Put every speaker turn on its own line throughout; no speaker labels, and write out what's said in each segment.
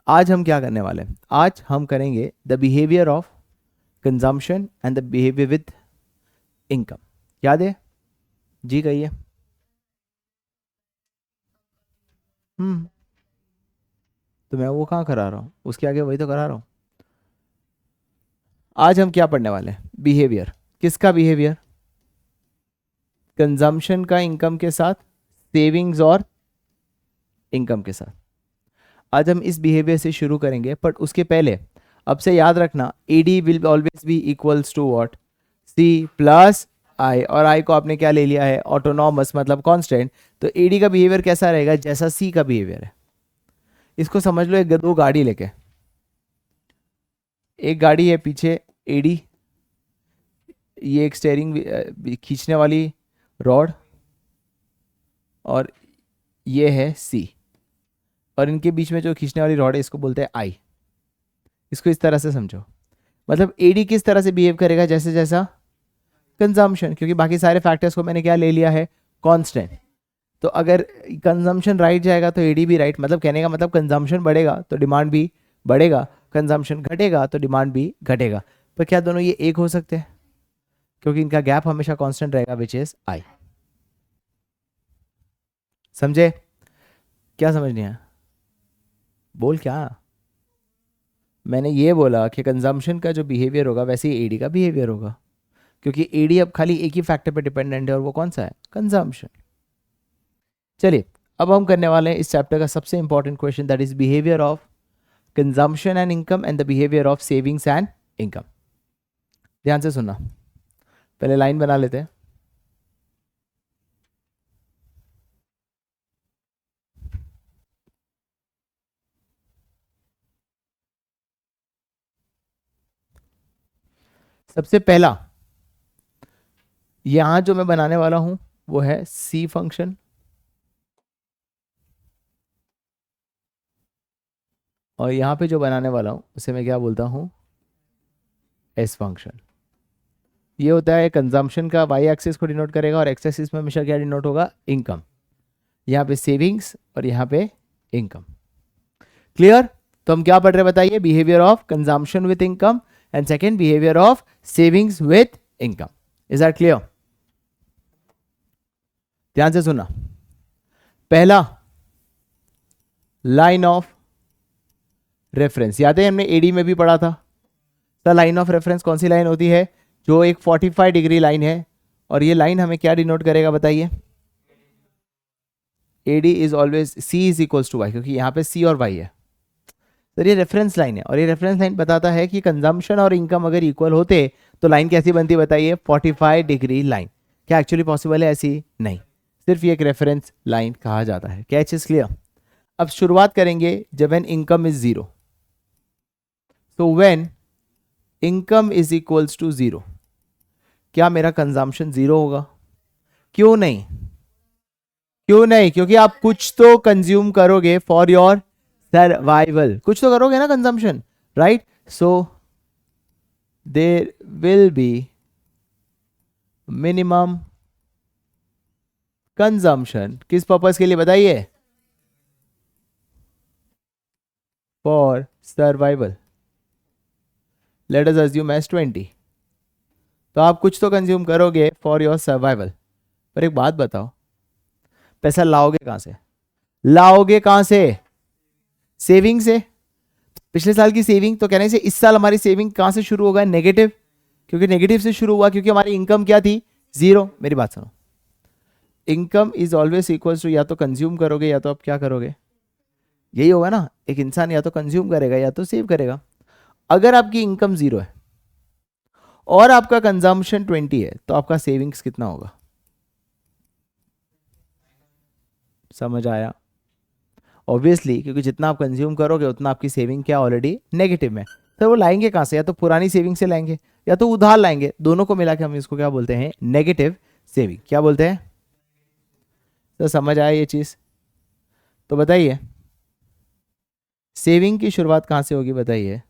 आज हम क्या करने वाले हैं? आज हम करेंगे the behaviour of consumption and the behaviour with income. याद है? जी कहिए। तो मैं वो कहाँ करा रहा हूँ, उसके आगे वही तो करा रहा हूँ। आज हम क्या पढ़ने वाले हैं? बिहेवियर। किसका बिहेवियर? कंजम्पशन का इनकम के साथ, सेविंग्स और इनकम के साथ। आज हम इस बिहेवियर से शुरू करेंगे, बट उसके पहले अब से याद रखना AD will always be equals to what? C plus I। और I को आपने क्या ले लिया है? ऑटोनॉमस, मतलब कांस्टेंट। तो AD का बिहेवियर कैसा रहेगा? जैसा C का बिहेवियर है। इसको समझ लो एक दो गाड़ी लेके, एक गाड़ी है पीछे AD, ये एक स्टेयरिंग खींचने वाली रॉड, और ये है C, और इनके बीच में जो खींचने वाली रॉड है इसको बोलते हैं I। इसको इस तरह से समझो, मतलब AD किस तरह से बिहेव करेगा? जैसे जैसा कंजम्पशन, क्योंकि बाकी सारे फैक्टर्स को मैंने क्या ले लिया है? कांस्टेंट। तो अगर कंजम्पशन राइट जाएगा तो AD भी राइट, मतलब कहने का मतलब कंजम्पशन बढ़ेगा तो डिमांड भी बढ़ेगा, कंजम्पशन घटेगा तो डिमांड भी घटेगा। पर क्या दोनों ये एक हो सकते हैं? क्योंकि इनका गैप हमेशा कांस्टेंट रहेगा, विच इज I। समझे? क्या समझ नहीं आया? बोल क्या? मैंने ये बोला कि कंजम्पशन का जो बिहेवियर होगा वैसे ही AD का बिहेवियर होगा, क्योंकि AD अब खाली एक ही फैक्टर पे डिपेंडेंट है, और वो कौन सा है? कंजम्पशन। चलिए, अब हम करने वाले हैं इस चैप्टर का सबसे important question, that is behaviour of consumption and income and the behaviour of savings and income. ध्यान से सुनना, पहले लाइन बना लेते हैं। सबसे पहला यहां जो मैं बनाने वाला हूं वो है C फंक्शन, और यहां पे जो बनाने वाला हूं उसे मैं क्या बोलता हूं? S function. ये होता है कंजम्पशन का y एक्सिस को डिनोट करेगा, और x एक्सिस में हमेशा क्या डिनोट होगा? इनकम। यहाँ पे सेविंग्स और यहाँ पे इनकम। क्लियर? तो हम क्या पढ़ रहे हैं बताइए? Behaviour of consumption with income and second behaviour of savings with income. Is that clear? ध्यान से सुनना, पहला लाइन ऑफ रेफरेंस, याद है हमने AD में भी पढ़ा था। तो लाइन ऑफ रेफरेंस कौन सी लाइन होती है? जो एक 45 डिग्री लाइन है, और ये लाइन हमें क्या डिनोट करेगा बताइए? AD is always C is equals to Y, क्योंकि यहाँ पे C और Y है। तो ये रेफरेंस लाइन है, और ये रेफरेंस लाइन बताता है कि कंजम्पशन और इनकम अगर इक्वल होते तो लाइन कैसी बनती बताइए? 45 डिग्री लाइन। क्या एक्चुअली पॉसिबल है? ऐसी नहीं, सिर्फ ये एक रेफरेंस लाइन कहा जाता है। क्या चीज क्लियर? अब शुरुआत करेंगे जब व्हेन इनकम इज जीरो। तो when income is equals to zero, क्या मेरा कंजम्पशन जीरो होगा? क्यों नहीं? क्यों नहीं? क्योंकि आप कुछ तो कंज्यूम करोगे फॉर योर सर्वाइवल, कुछ तो करोगे ना consumption, right? So there will be minimum consumption. किस पर्पस के लिए बताइए? For survival. Let us assume as 20। तो आप कुछ तो कंज्यूम करोगे फॉर योर सर्वाइवल। पर एक बात बताओ, पैसा लाओगे कहां से? लाओगे कहां से? सेविंग से। पिछले साल की सेविंग, तो कहने से इस साल हमारी सेविंग कहां से शुरू होगा? नेगेटिव। क्योंकि नेगेटिव से शुरू हुआ, क्योंकि हमारी इनकम क्या थी? जीरो। मेरी बात सुनो, income is always equal to या तो कंज्यूम करोगे या तो आप क्या करोगे? यही होगा ना, एक इंसान या तो कंज्यूम करेगा या तो सेव करेगा। अगर आपकी इनकम जीरो है और आपका कंजम्पशन 20 है, तो आपका सेविंग्स कितना होगा? समझ आया? ऑब्वियसली, क्योंकि जितना आप कंज्यूम करोगे उतना आपकी सेविंग क्या ऑलरेडी नेगेटिव में। तो वो लाएंगे कहां से? या तो पुरानी सेविंग से लाएंगे या तो उधार लाएंगे, दोनों को मिला के हम इसको क्या बोलते हैं? Negative saving. क्या बोलते हैं? तो समझ आया ये चीज? तो बताइए, सेविंग की शुरुआत कहां से होगी बताइए?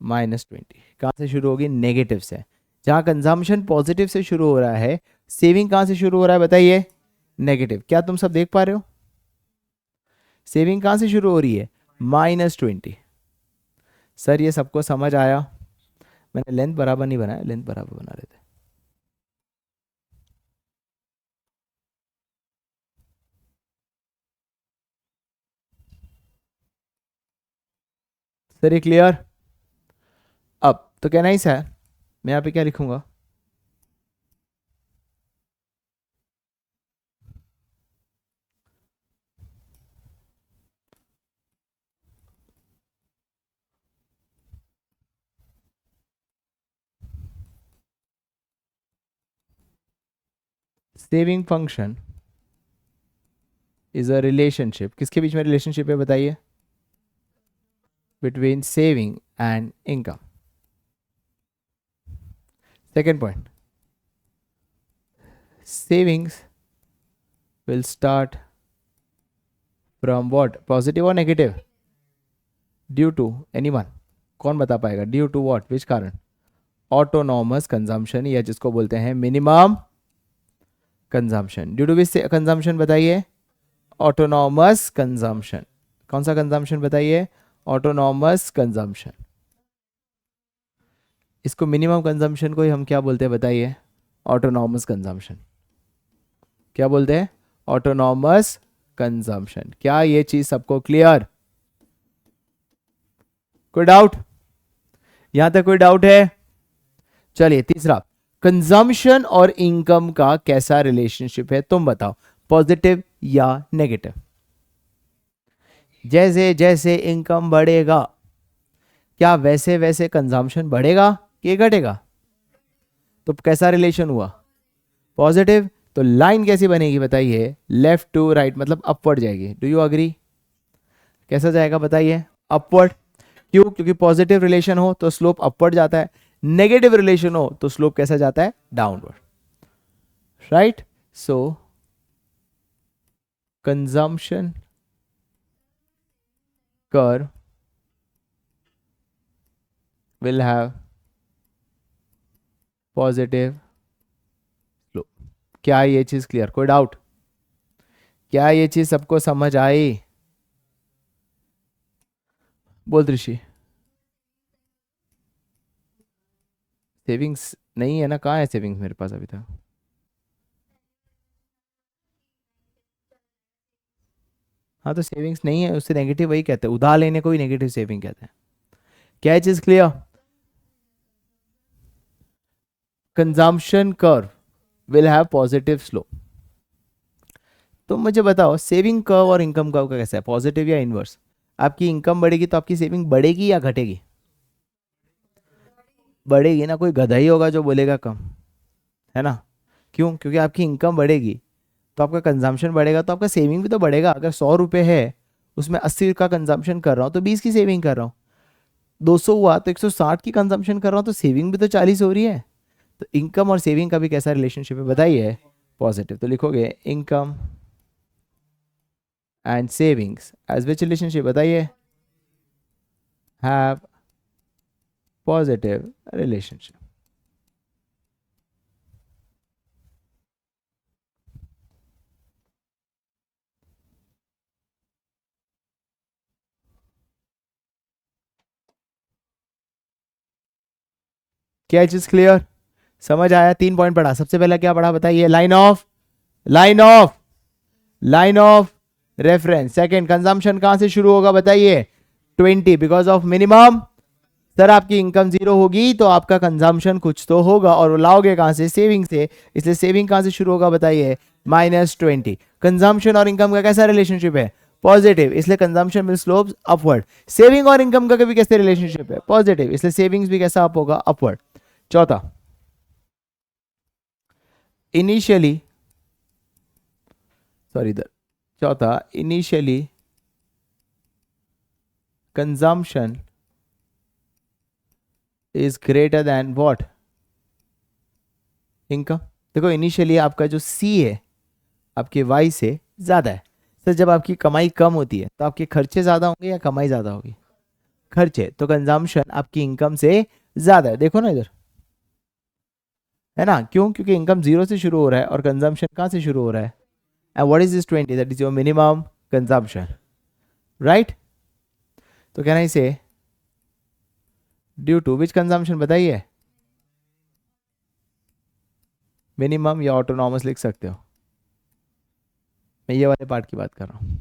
-20। कहां से शुरू होगी? नेगेटिव से। जहां कंजम्पशन पॉजिटिव से शुरू हो रहा है, सेविंग कहां से शुरू हो रहा है बताइए? नेगेटिव। क्या तुम सब देख पा रहे हो? सेविंग कहां से शुरू हो रही है? -20। सर ये सबको समझ आया? मैंने लेंथ बराबर नहीं बनाया, लेंथ बराबर बना लेते। सर ये क्लियर? अब तो कहना ही सर, मैं यहाँ पे क्या लिखूंगा? Saving function is a relationship, किसके बीच में रिलेशनशिप है बताइए? Between saving and income. Second point, savings will start from what, positive और नेगेटिव? ड्यू टू एनीवन, कौन बता पाएगा? ड्यू टू व्हाट, विच कारण? ऑटोनॉमस कंजम्पशन, या जिसको बोलते हैं minimum consumption. Due to which consumption बताइए? Autonomous consumption. कौन सा कंजम्पशन बताइए? Autonomous consumption. इसको मिनिमम कंजम्पशन को ही हम क्या बोलते हैं बताइए? Autonomous consumption. क्या बोलते हैं? Autonomous consumption. क्या ये चीज सबको क्लियर? कोई डाउट? यहां तक कोई डाउट है? चलिए तीसरा, कंजम्पशन और इनकम का कैसा रिलेशनशिप है तुम बताओ, पॉजिटिव या नेगेटिव? जैसे जैसे इनकम बढ़ेगा, क्या वैसे वैसे कंजम्पशन बढ़ेगा कि घटेगा? तो कैसा रिलेशन हुआ? पॉजिटिव। तो लाइन कैसी बनेगी बताइए? लेफ्ट टू राइट, मतलब अपवर्ड जाएगी। Do you agree? कैसा जाएगा बताइए? अपवर्ड। क्यों? क्योंकि पॉजिटिव रिलेशन हो तो स्लोप अपवर्ड जाता है, नेगेटिव रिलेशन हो तो स्लोप कैसा जाता है? Downward, right? So consumption curve will have positive slope। क्या ये चीज क्लियर? कोई डाउट? क्या ये चीज सबको समझ आई? बोल ऋषि। सेविंग्स नहीं है ना? कहाँ है सेविंग्स मेरे पास अभी तक? हाँ तो सेविंग्स नहीं है, उससे नेगेटिव वही कहते हैं, उधार लेने को ही नेगेटिव सेविंग कहते हैं। क्या चीज clear? Consumption curve will have positive slope. तो मुझे बताओ सेविंग कर्व और इनकम कर्व का कैसा है, पॉजिटिव या इनवर्स? आपकी इनकम बढ़ेगी तो आपकी सेविंग बढ़ेगी या घटेगी? बढ़ेगी ना, कोई गधा ही होगा जो बोलेगा कम, है ना? क्यों? क्योंकि आपकी इनकम बढ़ेगी तो आपका कंजम्पशन बढ़ेगा, तो आपका सेविंग भी तो बढ़ेगा। अगर 100 रुपये है, उसमें 80 का कंजम्पशन कर रहा हूँ तो 20 की सेविंग कर रहा हूँ। 200 हुआ तो 160 की कंजम्पशन कर रहा हूँ, तो सेविंग भी तो 40 हो रही है। तो इनकम और सेविंग का भी कैसा रिलेशनशिप है बताइए? पॉजिटिव। तो लिखोगे income and savings as which relationship बताइए? Have positive relationship. क्या चीज क्लियर? समझ आया? 3 पॉइंट पढ़ा, सबसे पहला क्या पढ़ा बताइए? Line of, line of, line of reference. Second, consumption कहां से शुरू होगा बताइए? 20, बिकॉज ऑफ मिनिमम। सर आपकी इनकम 0 होगी तो आपका कंजम्पशन कुछ तो होगा, और वो लाओगे कहां से? सेविंग से। इसलिए सेविंग कहां से शुरू होगा बताइए? -20। कंजम्पशन और इनकम का कैसा रिलेशनशिप है? पॉजिटिव, इसलिए consumption will slope upward. Saving और इनकम का कभी कैसे रिलेशनशिप है? पॉजिटिव, इसलिए सेविंग्स भी कैसा अप होगा? अपवर्ड। चौथा, इनिशियली, सॉरी इधर, चौथा, initially consumption is greater than what? Income. देखो इनिशियली आपका जो सी है आपके वाई से ज्यादा है। सर जब आपकी कमाई कम होती है तो आपके खर्चे ज्यादा होंगे या कमाई ज्यादा होगी? खर्चे। तो कंजम्पशन आपकी इनकम से ज्यादा है, देखो ना इधर, है ना? क्यों? क्योंकि इनकम 0 से शुरू हो रहा है और कंजम्पशन कहाँ से शुरू हो रहा है? And what is this 20? That is your minimum consumption, right? तो कैन आई से ड्यू टू विच कंजम्पशन बताइए, मिनिमम या ऑटोनॉमस लिख सकते हो, मैं ये वाले पार्ट की बात कर रहा हूं.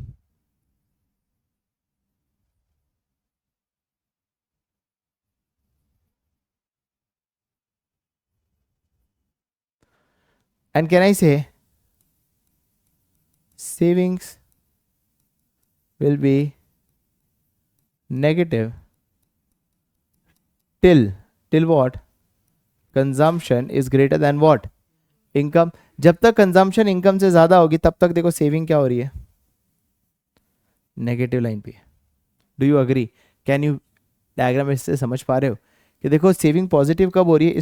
एंड कैन आई से savings will be negative till what, consumption is greater than what, income. जब तक कंजम्पशन इनकम से ज्यादा होगी तब तक देखो सेविंग क्या हो रही है, नेगेटिव लाइन पे. Do you agree? Can you diagram इससे समझ पा रहे हो कि देखो सेविंग पॉजिटिव कब हो रही है,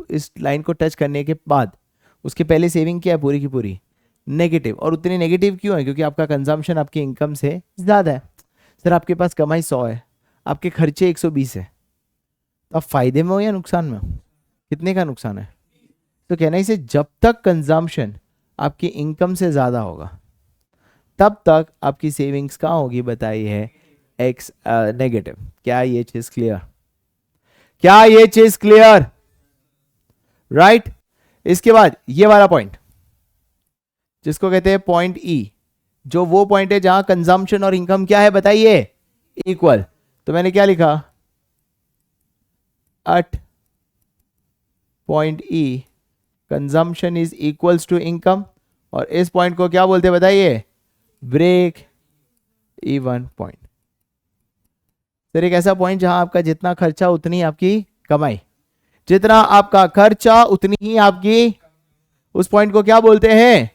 इस लाइन को टच करने के बाद. उसके पहले सेविंग क्या है, पूरी की पूरी नेगेटिव. और उतनी नेगेटिव क्यों है, क्योंकि आपका कंजम्पशन आपकी इनकम से ज़्यादा है. सर आपके पास कमाई 100 है, आपके खर्चे 120 है, तो आप फायदे में हो या नुकसान में हो, कितने का नुकसान है. तो कहना इसे जब तक कंजम्पशन आपकी इनकम से ज़्यादा होगा तब तक आपकी सेविंग्स कहाँ होगी बताइए, है एक्स नेगेटिव. क्या ये चीज क्लियर, क्या ये चीज क्लियर, राइट. इसके बाद ये वाला पॉइंट जिसको कहते हैं पॉइंट ई, जो वो पॉइंट है जहां कंजम्पशन और इनकम क्या है बताइए, इक्वल. तो मैंने क्या लिखा, at point E consumption is equals to income. और इस पॉइंट को क्या बोलते हैं बताइए, ब्रेक इवन पॉइंट. सर एक ऐसा पॉइंट जहां आपका जितना खर्चा उतनी आपकी कमाई, जितना आपका खर्चा उतनी ही आपकी, उस पॉइंट को क्या बोलते हैं.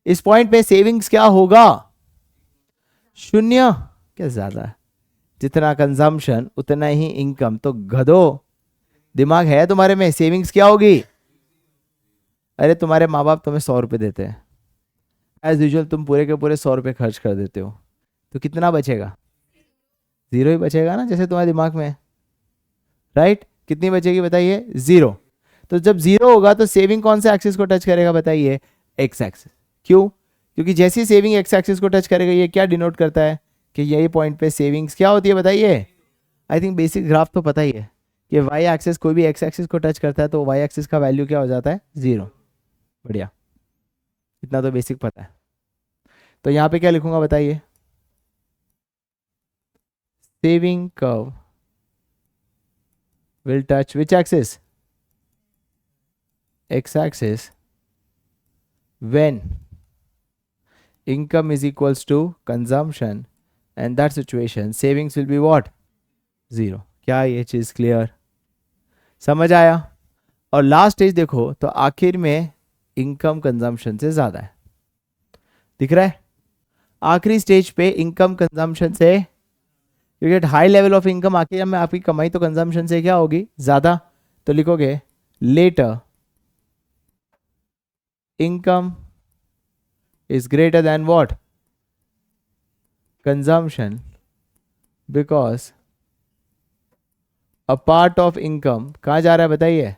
इस पॉइंट पे सेविंग्स क्या होगा, शून्य. क्या ज्यादा है, जितना कंजम्पशन उतना ही इनकम. तो गधो दिमाग है तुम्हारे में, सेविंग्स क्या होगी. अरे तुम्हारे माँ बाप तुम्हें 100 रुपए देते हैं, एज यूजुअल तुम पूरे के पूरे 100 रुपए खर्च कर देते हो, तो कितना बचेगा, 0 ही बचेगा ना, जैसे तुम्हारे दिमाग में, राइट. कितनी बचेगी बताइए, 0. तो जब 0 होगा तो सेविंग कौन से एक्सिस को टच करेगा बताइए, एक्स एक्सिस. क्यों, क्योंकि जैसी सेविंग एक्स एक्सिस को टच करेगा ये क्या डिनोट करता है कि यही पॉइंट पे सेविंग्स क्या होती है बताइए. आई थिंक बेसिक ग्राफ तो पता ही है कि वाई एक्सिस कोई भी एक्स एक्सिस को टच करता है तो वाई एक्सिस का वैल्यू क्या हो जाता है, 0. बढ़िया, इतना तो बेसिक पता है. तो यहाँ पे क्या लिखूंगा बताइए, saving curve will touch which axis, x axis, when income is equals to consumption, and that situation savings will be what, 0. क्या ये चीज क्लियर, समझ आया. और लास्ट स्टेज देखो तो आखिर में इनकम कंजम्पशन से ज्यादा है, दिख रहा है. आखिरी स्टेज पे इनकम कंजम्पशन से, you get high level of income, आखिर में आपकी कमाई तो कंजम्पशन से क्या होगी, ज्यादा. तो लिखोगे later income is greater than what, consumption, because a part of income कहां जा रहा है बताइए,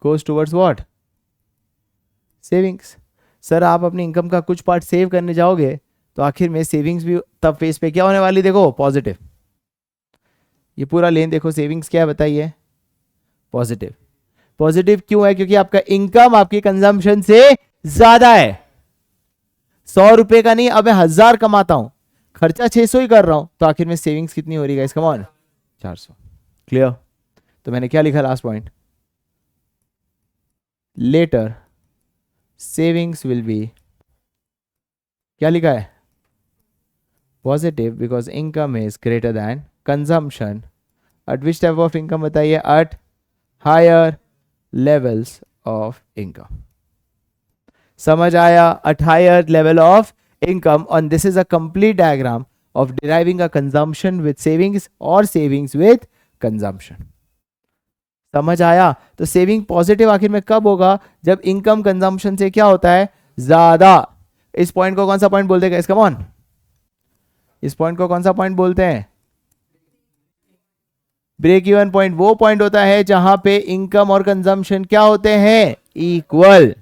goes towards what, savings. Sir आप अपनी इनकम का कुछ पार्ट सेव करने जाओगे तो आखिर में सेविंग्स भी तब फेस पे क्या होने वाली, देखो पॉजिटिव. ये पूरा लेन देखो, सेविंग्स क्या है बताइए, पॉजिटिव. पॉजिटिव क्यों है, क्योंकि आपका इनकम आपकी कंजम्पशन से ज्यादा है. 100 रुपए का नहीं, अब मैं 1000 कमाता हूं, खर्चा 600 ही कर रहा हूं, तो आखिर में सेविंग्स कितनी हो रही है, इसका मान 400. क्लियर. तो मैंने क्या लिखा last point, later savings will be, क्या लिखा है, positive because income is greater than consumption. At which type of income बताइए, at higher levels of income. समझ आया, at higher level of income. और this is a complete diagram of deriving a consumption with savings और savings with consumption. समझ आया. तो saving positive आखिर में कब होगा, जब इनकम कंजम्पशन से क्या होता है, ज्यादा. इस पॉइंट को कौन सा पॉइंट बोलते हैं, इसका कौन, इस पॉइंट को कौन सा पॉइंट बोलते हैं, ब्रेक इवन पॉइंट. वो पॉइंट होता है जहां पे इनकम और कंजम्पशन क्या होते हैं, इक्वल.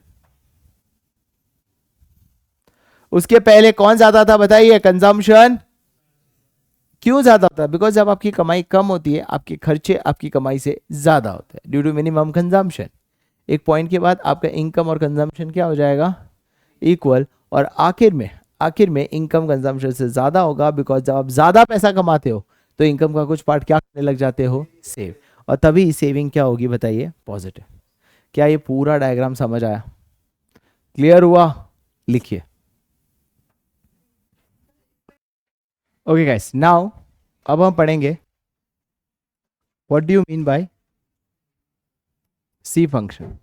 उसके पहले कौन ज्यादा था बताइए, कंजम्पशन क्यों ज्यादा होता है? बिकॉज जब आपकी कमाई कम होती है आपके खर्चे आपकी कमाई से ज्यादा होते हैं ड्यू टू मिनिमम कंजम्पशन। एक पॉइंट के बाद आपका इनकम और कंजम्पशन क्या हो जाएगा? इक्वल। और आखिर में इनकम कंजम्पशन से ज्यादा होगा, बिकॉज जब आप ज्यादा पैसा कमाते हो तो इनकम का कुछ पार्ट क्या करने लग जाते हो? सेव। और तभी सेविंग क्या होगी बताइए? पॉजिटिव। क्या ये पूरा डायग्राम समझ आया? क्लियर हुआ? लिखिए। ओके गाइस, नाउ अब हम पढ़ेंगे what do you mean by C function.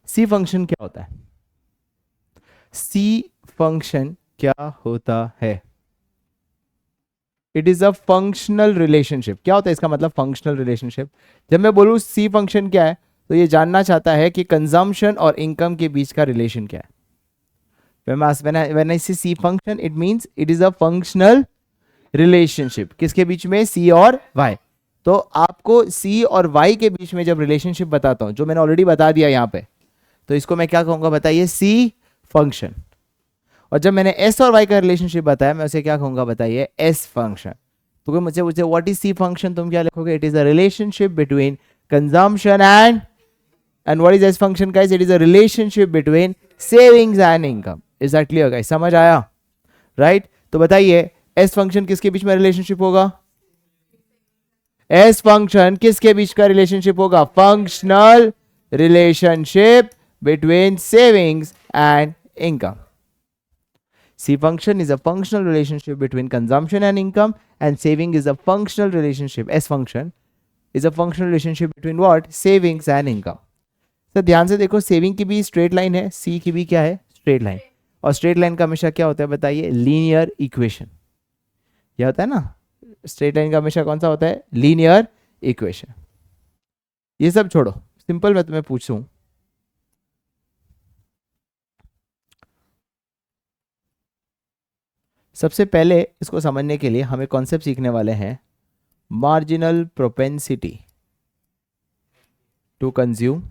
C function क्या होता है? सी फंक्शन क्या होता है? It is a functional relationship. क्या होता है इसका मतलब? Functional relationship. जब मैं बोलूं सी फंक्शन क्या है, तो ये जानना चाहता है कि कंजम्पशन और इनकम के बीच का रिलेशन क्या है। when I say C function, it means it is a functional relationship। किसके बीच में? C और Y। तो आपको C और Y के बीच में जब रिलेशनशिप बताता हूं, जो मैंने ऑलरेडी बता दिया यहाँ पे, तो इसको मैं क्या कहूंगा बताइए? C function. और जब मैंने S और Y का रिलेशनशिप बताया, मैं उसे क्या कहूंगा बताइए? S function. तो मुझे पूछे व्हाट इज C फंक्शन, तुम क्या लिखोगे? It is a relationship between consumption and what is S function guys? It is a relationship between savings and income. Is that clear guys? समझ आया? राइट तो बताइए एस फंक्शन किसके बीच में relationship होगा? एस फंक्शन किसके बीच का रिलेशनशिप होगा? Functional relationship between savings and income. C function is a functional relationship between consumption and income, and saving is a functional relationship. S function is a functional relationship between what? Savings and income. तो ध्यान से देखो, saving की भी straight line है, सी की भी क्या है? Straight line. और स्ट्रेट लाइन का हमेशा क्या होता है बताइए? Linear equation. यह होता है ना, स्ट्रेट लाइन का हमेशा कौन सा होता है? Linear equation. ये सब छोड़ो, सिंपल मैं तुम्हें पूछूं, सबसे पहले इसको समझने के लिए हमें कॉन्सेप्ट सीखने वाले हैं marginal propensity to consume,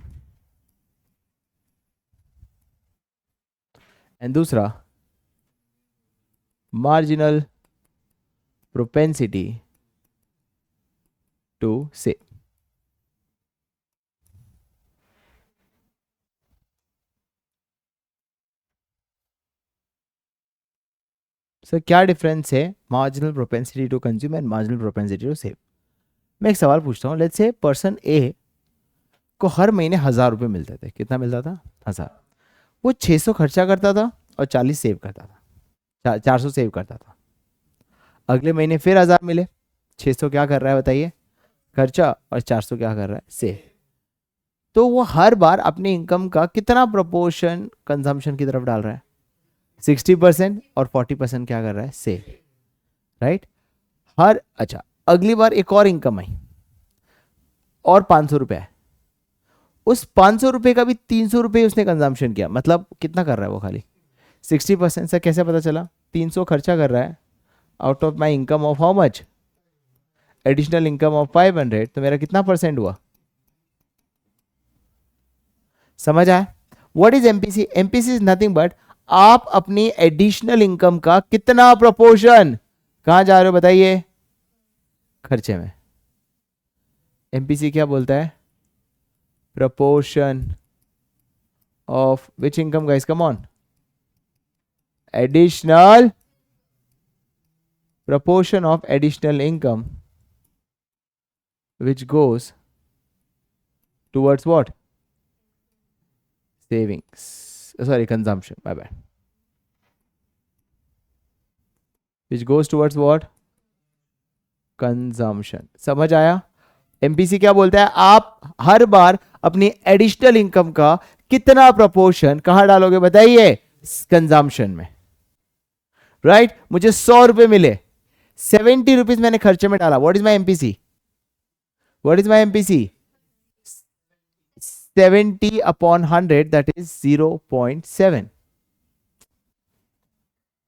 and दूसरा marginal propensity to save. Sir क्या डिफरेंस है marginal propensity to consume and marginal propensity to save? मैं एक सवाल पूछता हूँ, लेट्स से पर्सन ए को हर महीने 1,000 रुपये मिलते थे। कितना मिलता था? 1,000। वो 600 खर्चा करता था और 40 सेव करता था, 400 सेव करता था। अगले महीने फिर 1,000 मिले, 600 क्या कर रहा है बताइए? खर्चा, और 400 क्या कर रहा है? सेव। तो वो हर बार अपनी इनकम का कितना प्रोपोर्शन कंजम्पशन की तरफ डाल रहा है? 60%। और 40% क्या कर रहा है? सेव। राइट। अच्छा, अगली बार एक और इनकम आई और 500 रुपये है, उस 500 रुपये का भी 300 रुपये उसने कंजम्पशन किया। मतलब कितना कर रहा है वो? खाली 60%। से कैसे पता चला? 300 खर्चा कर रहा है out of my income of how much? Additional income of 500। तो मेरा कितना परसेंट हुआ? समझ आया? What is MPC? MPC is nothing but आप अपनी एडिशनल इनकम का कितना प्रोपोर्शन कहां जा रहे हो बताइए? खर्चे में। एमपीसी क्या बोलता है? proportion of which income guys? Come on. Additional proportion of additional income which goes towards what? Savings. Sorry, consumption. My bad. Which goes towards what? Consumption. समझ आया? एमपीसी क्या बोलता है? आप हर बार अपनी एडिशनल इनकम का कितना प्रोपोर्शन कहां डालोगे बताइए? कंजम्पशन में। राइट मुझे 100 रुपए मिले, 70 रुपीज मैंने खर्चे में डाला। What is my MPC? What is my MPC? 70 upon 100 that is 0.7।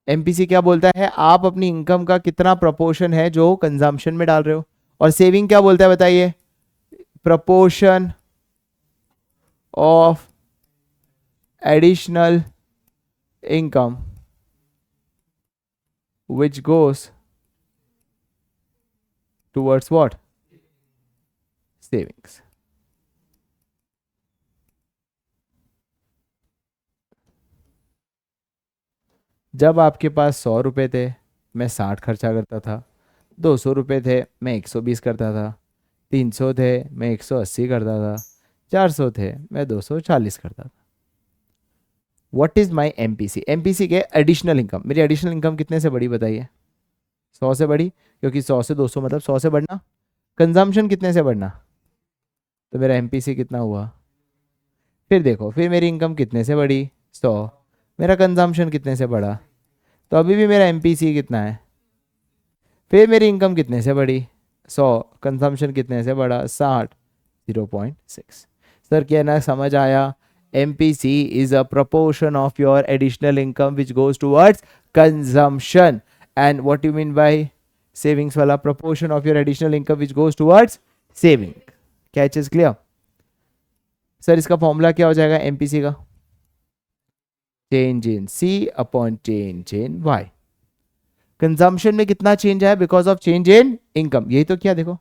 MPC क्या बोलता है? आप अपनी इनकम का कितना प्रोपोर्शन है जो कंजम्पशन में डाल रहे हो। और सेविंग क्या बोलता है बताइए? proportion of additional income which goes towards what? Savings. जब आपके पास 100 रुपये थे, मैं 60 खर्चा करता था। 200 रुपये थे, मैं 120 करता था। 300 थे, मैं 180 करता था। 400 थे, मैं 240 करता था। What is my MPC? MPC के एडिशनल इनकम। मेरी एडिशनल इनकम कितने से बढ़ी बताइए? 100 से बढ़ी, क्योंकि 100 से 200 मतलब 100 से बढ़ना। कंजम्पशन कितने से बढ़ना? तो मेरा MPC कितना हुआ? फिर देखो, फिर मेरी इनकम कितने से बढ़ी? 100। मेरा कंजम्पशन कितने से बढ़ा? तो अभी भी मेरा MPC कितना है? फिर मेरी इनकम कितने से बढ़ी? 100। कंजम्पशन कितने से बढ़ा? 60। 0.6। सर क्या ना समझ आया? MPC is a proportion of your additional income which goes towards consumption. And what do you mean by savings वाला? Proportion of your additional income which goes towards saving. Catch is clear? Sir इसका formula क्या हो जाएगा MPC का? Change in C upon change in Y। Consumption में कितना change आया? Because of change in income. यही तो क्या देखो,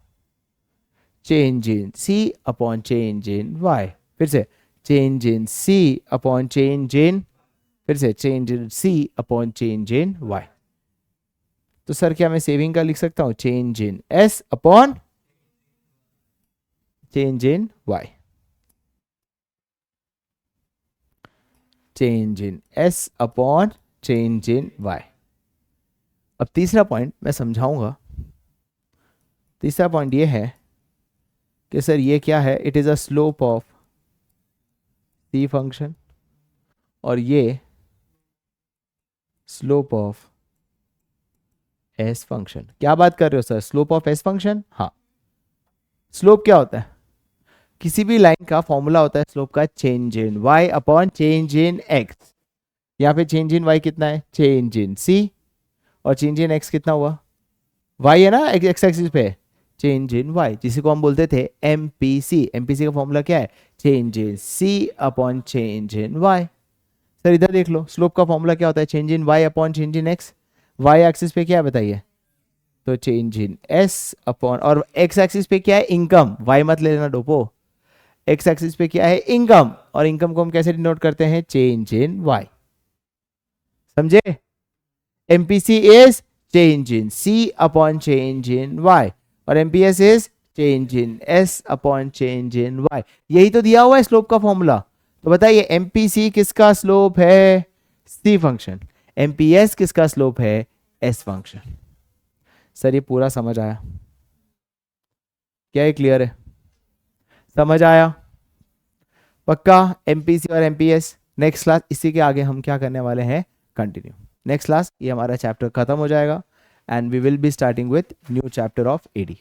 change in C upon change in Y। फिर से change in C upon change in, फिर से change in C upon change in Y। तो सर क्या मैं सेविंग का लिख सकता हूं? Change in S upon change in Y। Change in S upon change in Y। अब तीसरा पॉइंट मैं समझाऊंगा। तीसरा पॉइंट ये है कि सर ये क्या है? It is a slope of C function और ये स्लोप ऑफ S फंक्शन। क्या बात कर रहे हो sir? Slope of S function? हाँ। स्लोप क्या होता है? किसी भी लाइन का फॉर्मूला होता है स्लोप का, change in Y upon change in X। यहाँ पे चेंज इन Y कितना है? Change in C। और चेंज इन X कितना हुआ? Y है ना, X एक्सिस पे। चेंज इन Y, जिसे को हम बोलते थे MPC। MPC का फॉर्मूला क्या है? Change in C upon change in Y। Sir इधर देख लो, स्लोप का फॉर्मूला क्या होता है? Change in Y upon change in X। Y axis पे क्या है बताइए? तो चेंज इन S अपॉन, और X एक्सिस पे क्या है? इनकम। Y मत ले लेना डोपो। X एक्सिस पे क्या है? इनकम। और इनकम को हम कैसे डिनोट करते हैं? Change in Y। समझे? MPC is change in C upon change in Y और MPS is change in S upon change in Y। यही तो दिया हुआ है स्लोप का फॉर्मूला। तो बताइए MPC किसका स्लोप है? C function. MPS किसका स्लोप है? S function. सर ये पूरा समझ आया? क्या ये क्लियर है? समझ आया? पक्का? MPC और MPS। नेक्स्ट क्लास इसी के आगे हम क्या करने वाले हैं? कंटिन्यू। नेक्स्ट क्लास ये हमारा चैप्टर खत्म हो जाएगा and we will be starting with new chapter of AD।